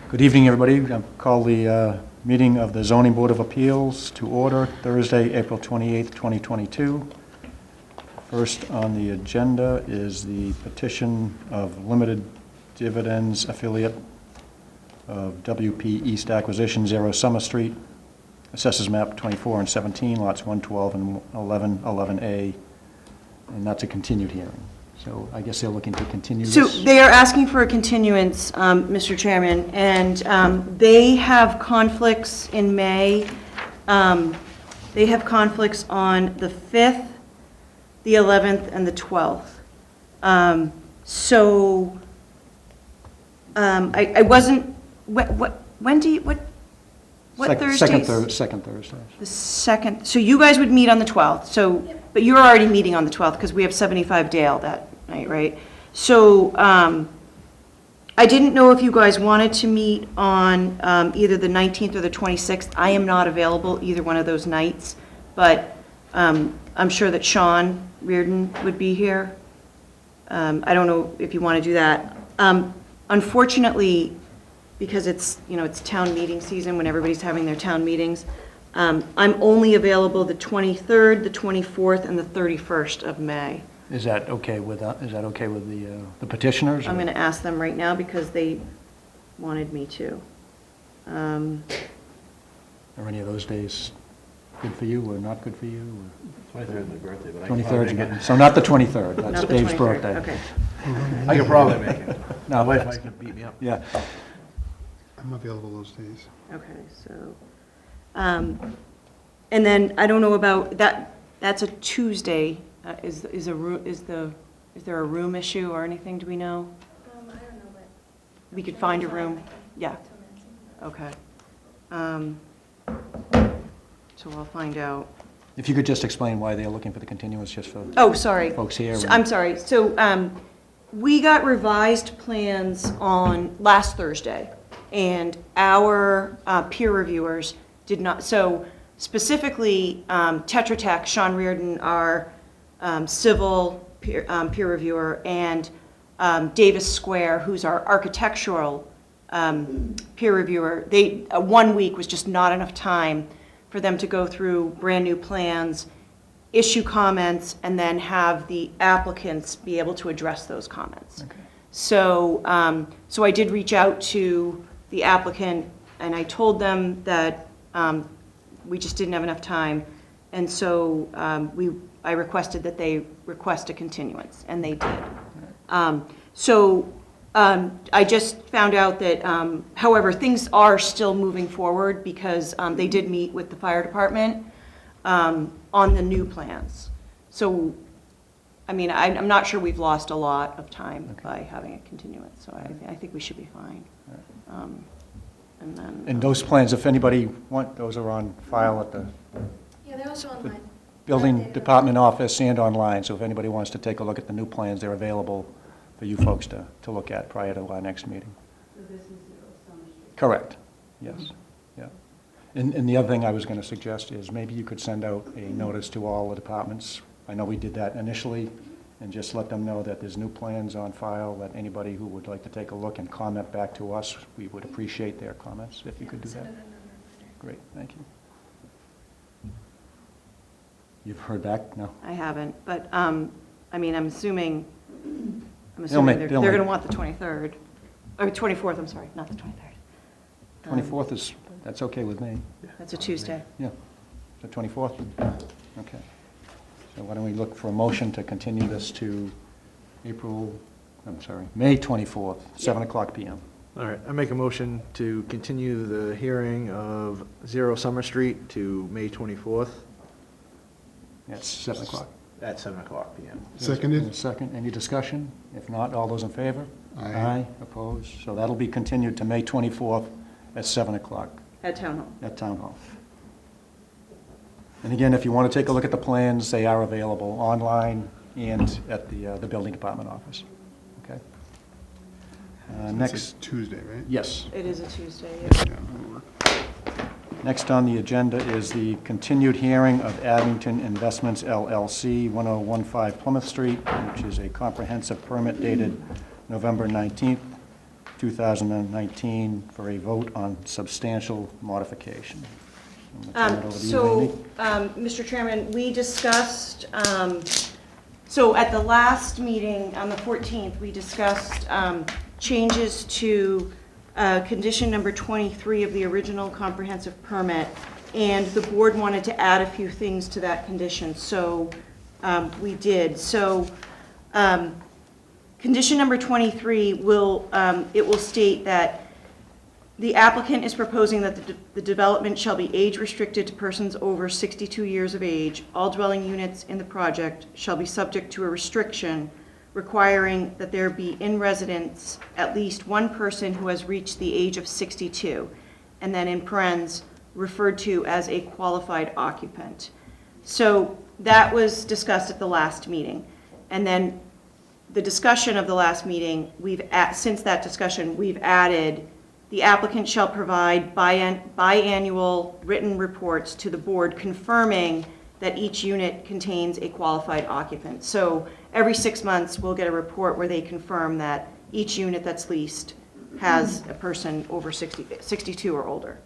Good evening, everybody. I'll call the meeting of the Zoning Board of Appeals to order Thursday, April 28th, 2022. First on the agenda is the petition of Limited Dividends Affiliate of WP East Acquisition, 0 Summer Street, Assessors Map 24 and 17, lots 112 and 11, 11A, and that's a continued hearing. So I guess they're looking to continue So this. they are asking for a continuance, Mr. Chairman, and they have conflicts in May. They have conflicts on the 5th, the 11th, and the 12th. I wasn't, when do you, what Thursdays? Second Thursday. The second, so you guys would meet on the 12th, so, but you're already meeting on the 12th, because we have 75 Dale that night, right? So, I didn't know if you guys wanted to meet on either the 19th or the 26th. I am not available either one of those nights, but I'm sure that Sean Reardon would be here. I don't know if you want to do that. Unfortunately, because it's town meeting season when everybody's having their town meetings, I'm only available the 23rd, the 24th, and the 31st of May. Is that okay with the petitioners? I'm going to ask them right now because they wanted me to. Are any of those days good for you or not good for you? 23rd is my birthday, but I 23rd, so not the 23rd. That's Not the Dave's 23rd, birthday. okay. I could probably make it. No, My wife that's- might beat me up. Yeah. I'm available those days. Okay, so, and then I don't know about that. That's a Tuesday. Is there a room issue or anything? Do we know? I don't know, but. We could find a room. Yeah. Okay. So I'll find out. If you could just explain why they're looking for the continuance, just for Oh, sorry. folks here. I'm sorry. So we got revised plans on last Thursday, and our peer reviewers did not. So specifically, Tetra Tech, Sean Reardon, our civil peer reviewer, and Davis Square, who's our architectural peer reviewer, 1 week was just not enough time for them to go through brand new plans, issue comments, and then have the applicants be able to address those comments. Okay. So, so I did reach out to the applicant, and I told them that we just didn't have enough time, and so I requested that they request a continuance, and they did. I just found out that, however, things are still moving forward because they did meet with the fire department on the new plans. So, I mean, I'm not sure we've lost a lot of time by having a continuance, so I think we should be fine. And those plans, if anybody those are on file at the Yeah, they're also online. building department office and online, so if anybody wants to take a look at the new plans, they're available for you folks to look at prior to our next meeting. So this is 0 Summer Street. Correct, yes, yeah. And the other thing I was going to suggest is maybe you could send out a notice to all the departments. I know we did that initially, and just let them know that there's new plans on file, that anybody who would like to take a look and comment back to us, we would appreciate their comments, if you could do that. Great, thank you. You've heard back? No? I haven't, but, I mean, I'm assuming they're they'll going make- to want the 23rd, or 24th, I'm sorry, not the 23rd. 24th that's okay with me. That's a Tuesday. Yeah, the 24th? Okay. So why don't we look for a motion to continue this to May 24th, 7 o'clock PM. All right, I make a motion to continue the hearing of 0 Summer Street to May 24th That's 7 o'clock. at 7 o'clock PM. Seconded? Second, any discussion? If not, all those in favor? Aye. Opposed? So that'll be continued to May 24th at 7 o'clock At Town Hall. at Town Hall. And again, if you want to take a look at the plans, they are available online and at the building department office. Okay? It's Next, a Tuesday, right? yes. It is a Tuesday, yeah. Yeah, that'll work. Next on the agenda is the continued hearing of Abington Investments LLC, 1015 Plymouth Street, which is a comprehensive permit dated November 19th, 2019 for a vote on substantial modification. I'm gonna turn it over to you, Amy. Mr. Chairman, we discussed, so at the last meeting on the 14th, we discussed changes to condition number 23 of the original comprehensive permit, and the board wanted to add a few things to that condition, so we did. So condition number 23 will state that the applicant is proposing that the development shall be age-restricted to persons over 62 years of age. All dwelling units in the project shall be subject to a restriction requiring that there be in residence at least one person who has reached the age of 62, and then in parentheses, referred to as a qualified occupant. So that was discussed at the last meeting. And then the discussion of the last meeting, since that discussion, we've added the applicant shall provide biannual written reports to the board confirming that each unit contains a qualified occupant. So every 6 months, we'll get a report where they confirm that each unit that's leased has a person over 62 or older.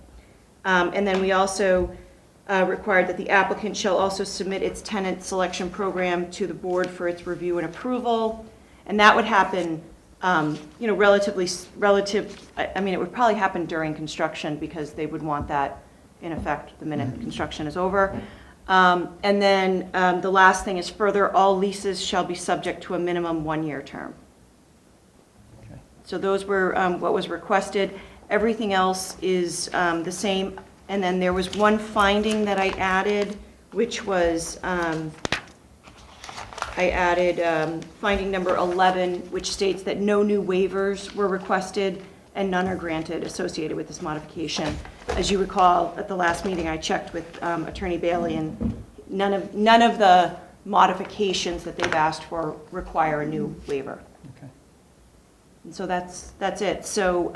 And then we also required that the applicant shall also submit its tenant selection program to the board for its review and approval. And that would happen I mean, it would probably happen during construction because they would want that in effect the minute construction is over. And then the last thing is further, all leases shall be subject to a minimum 1-year term. Okay. So those were what was requested. Everything else is the same. And then there was one finding that I added, which was finding number 11, which states that no new waivers were requested and none are granted associated with this modification. As you recall, at the last meeting, I checked with Attorney Bailey, and none of the modifications that they've asked for require a new waiver. Okay. And so that's it. So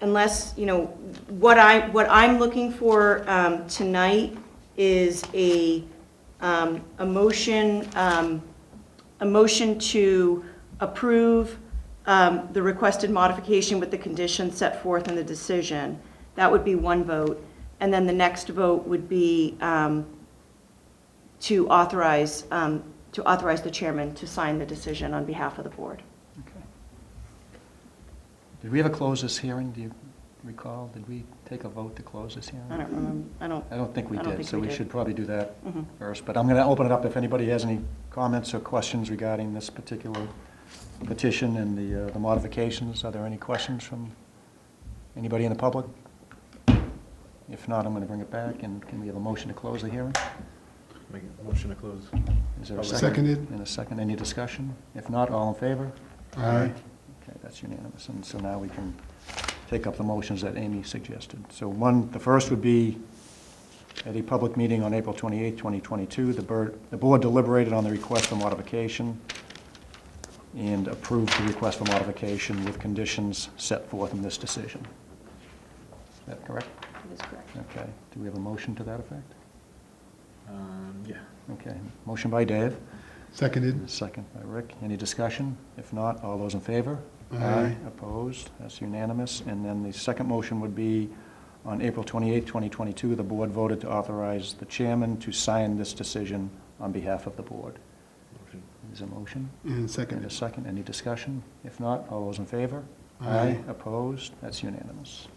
unless, what I'm looking for tonight is a motion to approve the requested modification with the conditions set forth in the decision. That would be one vote. And then the next vote would be to authorize the chairman to sign the decision on behalf of the board. Okay. Did we ever close this hearing? Do you recall? Did we take a vote to close this hearing? I don't remember. I don't think we I don't did, think so we we did. should probably do that Mhm. first. But I'm going to open it up if anybody has any comments or questions regarding this particular petition and the modifications. Are there any questions from anybody in the public? If not, I'm going to bring it back, and can we have a motion to close the hearing? Make a motion to close. Is there a second? Seconded. And a second, any discussion? If not, all in favor? Aye. Okay, that's unanimous, and so now we can take up the motions that Amy suggested. So the first would be, at a public meeting on April 28, 2022, the board deliberated on the request for modification and approved the request for modification with conditions set forth in this decision. Is that correct? That is correct. Okay. Do we have a motion to that effect? Yeah. Okay. Motion by Dave. Seconded. Second by Rick. Any discussion? If not, all those in favor? Aye. Opposed? That's unanimous. And then the second motion would be, on April 28, 2022, the board voted to authorize the chairman to sign this decision on behalf of the board. Motion. Is there a motion? And And a seconded. second. Any discussion? If not, all those in favor? Aye. Opposed? That's unanimous.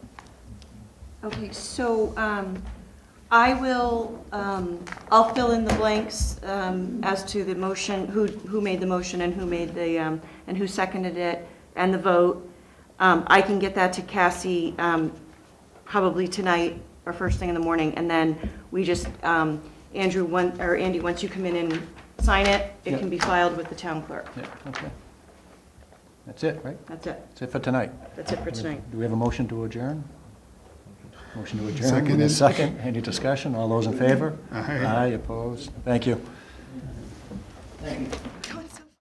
Okay, so I'll fill in the blanks as to the motion, who made the motion and who made the, and who seconded it, and the vote. I can get that to Cassie probably tonight or first thing in the morning, and then we just, Andy, once you come in and sign it, it Yep. can be filed with the town clerk. Yeah, okay. That's it, right? That's it. That's it for tonight. That's it for tonight. Do we have a motion to adjourn? Motion to adjourn. Seconded. And a second. Any discussion? All those in favor? Aye. Aye, opposed? Thank you. Thank you.